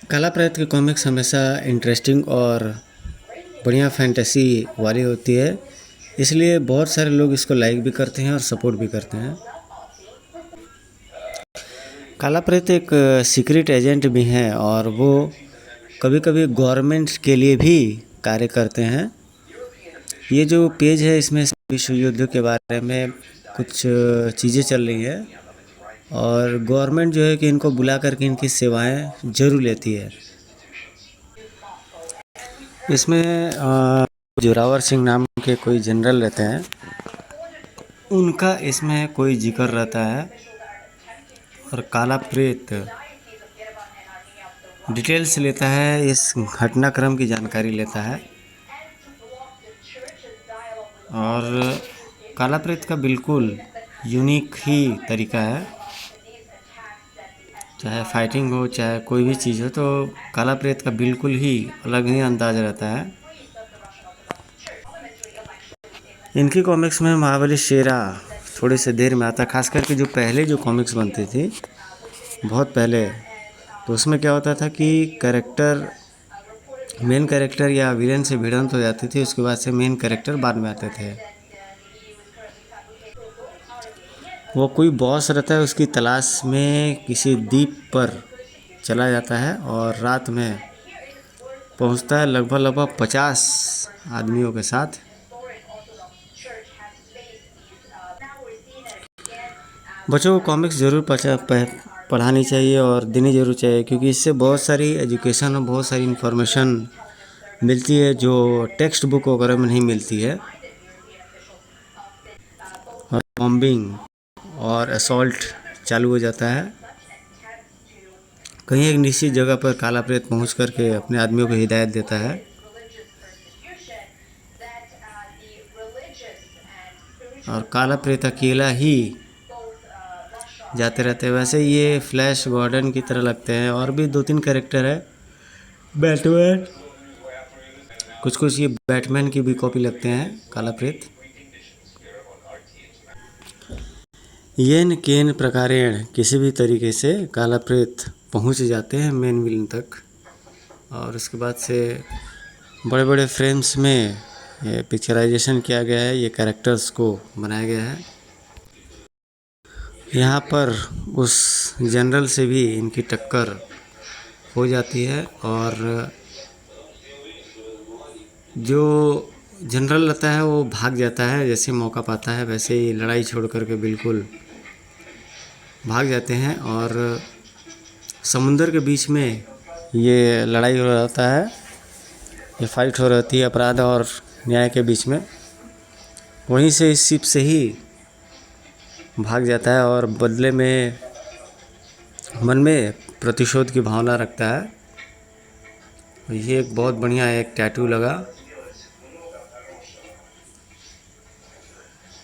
काला प्रेत की कॉमिक्स हमेशा इंटरेस्टिंग और बढ़िया फैंटेसी वाली होती है, इसलिए बहुत सारे लोग इसको लाइक भी करते हैं और सपोर्ट भी करते हैं। काला प्रेत एक सीक्रेट एजेंट भी हैं और वो कभी कभी गवर्नमेंट के लिए भी कार्य करते हैं। ये जो पेज है इसमें विश्व युद्ध के बारे में कुछ चीज़ें चल रही हैं और गवर्नमेंट जो है कि इनको बुला करके इनकी सेवाएं जरूर लेती है। इसमें जोरावर सिंह नाम के कोई जनरल रहते हैं, उनका इसमें कोई जिक्र रहता है और काला प्रेत डिटेल्स लेता है, इस घटनाक्रम की जानकारी लेता है। और काला प्रेत का बिल्कुल यूनिक ही तरीका है, चाहे फाइटिंग हो चाहे कोई भी चीज़ हो, तो काला प्रेत का बिल्कुल ही अलग ही अंदाज रहता है। इनकी कॉमिक्स में महाबली शेरा थोड़ी सी देर में आता है, खास करके जो पहले जो कॉमिक्स बनती थी बहुत पहले, तो उसमें क्या होता था कि मेन कैरेक्टर या विलेन से भिड़ंत हो जाती थी, उसके बाद से मेन कैरेक्टर बाद में आते थे। वो कोई बॉस रहता है, उसकी तलाश में किसी द्वीप पर चला जाता है और रात में पहुंचता है लगभग 50 आदमियों के साथ। बच्चों को कॉमिक्स ज़रूर पढ़ानी चाहिए और देनी ज़रूर चाहिए, क्योंकि इससे बहुत सारी एजुकेशन और बहुत सारी इन्फॉर्मेशन मिलती है जो टेक्स्ट बुक वगैरह में नहीं मिलती है। और बॉम्बिंग और असॉल्ट चालू हो जाता है। कहीं एक निश्चित जगह पर काला प्रेत पहुंच करके अपने आदमियों को हिदायत देता है। और काला प्रेत अकेला ही जाते रहते हैं। वैसे ये फ्लैश गॉर्डन की तरह लगते हैं, और भी 2-3 कैरेक्टर है, बैटमैन, कुछ ये बैटमैन की भी कॉपी लगते हैं काला प्रेत। येन केन प्रकारेण किसी भी तरीके से काला प्रेत पहुंच जाते हैं मेन विलन तक, और उसके बाद से बड़े बड़े फ्रेम्स में पिक्चराइजेशन किया गया है, ये कैरेक्टर्स को बनाया गया है। यहाँ पर उस जनरल से भी इनकी टक्कर हो जाती है, और जो जनरल रहता है वो भाग जाता है, जैसे मौका पाता है वैसे ही लड़ाई छोड़ करके बिल्कुल भाग जाते हैं। और समुंदर के बीच में ये लड़ाई हो रहता है, ये फाइट हो रहती है अपराध और न्याय के बीच में। वहीं से इस शिप से ही भाग जाता है और बदले में मन में प्रतिशोध की भावना रखता है। ये एक बहुत बढ़िया एक टैटू लगा।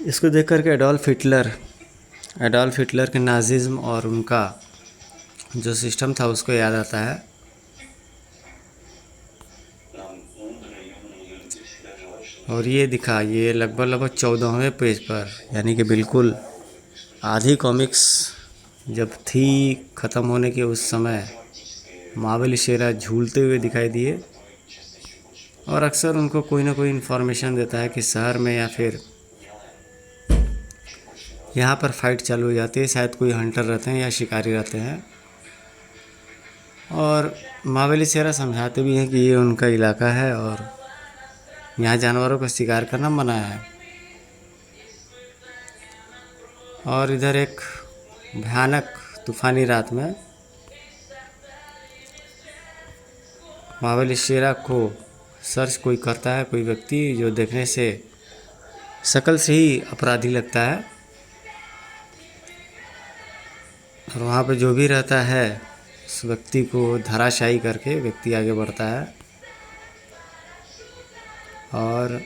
इसको देख करके एडोल्फ हिटलर के नाजिज्म और उनका जो सिस्टम था उसको याद आता है। और ये लगभग 14वें पेज पर, यानी कि बिल्कुल आधी कॉमिक्स जब थी ख़त्म होने के उस समय महाबली शेरा झूलते हुए दिखाई दिए, और अक्सर उनको कोई ना कोई इन्फॉर्मेशन देता है कि शहर में या फिर यहाँ पर फाइट चालू हो जाती है। शायद कोई हंटर रहते हैं या शिकारी रहते हैं, और महाबली शेरा समझाते भी हैं कि ये उनका इलाका है और यहाँ जानवरों का शिकार करना मना है। और इधर एक भयानक तूफानी रात में महाबली शेरा को सर्च कोई करता है, कोई व्यक्ति जो देखने से शक्ल से ही अपराधी लगता है, और वहाँ पे जो भी रहता है उस व्यक्ति को धराशायी करके व्यक्ति आगे बढ़ता है। और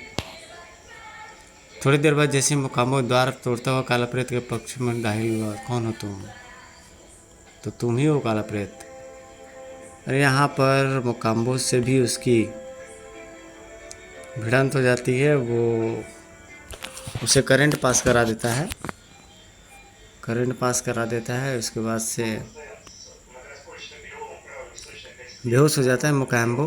थोड़ी देर बाद जैसे मुकामो द्वार तोड़ता हुआ काला प्रेत के पक्ष में दाखिल हुआ, कौन हो तुम? तो तुम ही हो काला प्रेत। और यहाँ पर मुकाम्बो से भी उसकी भिड़ंत हो जाती है, वो उसे करंट पास करा देता है। उसके बाद से बेहोश हो जाता है मोकाम्बो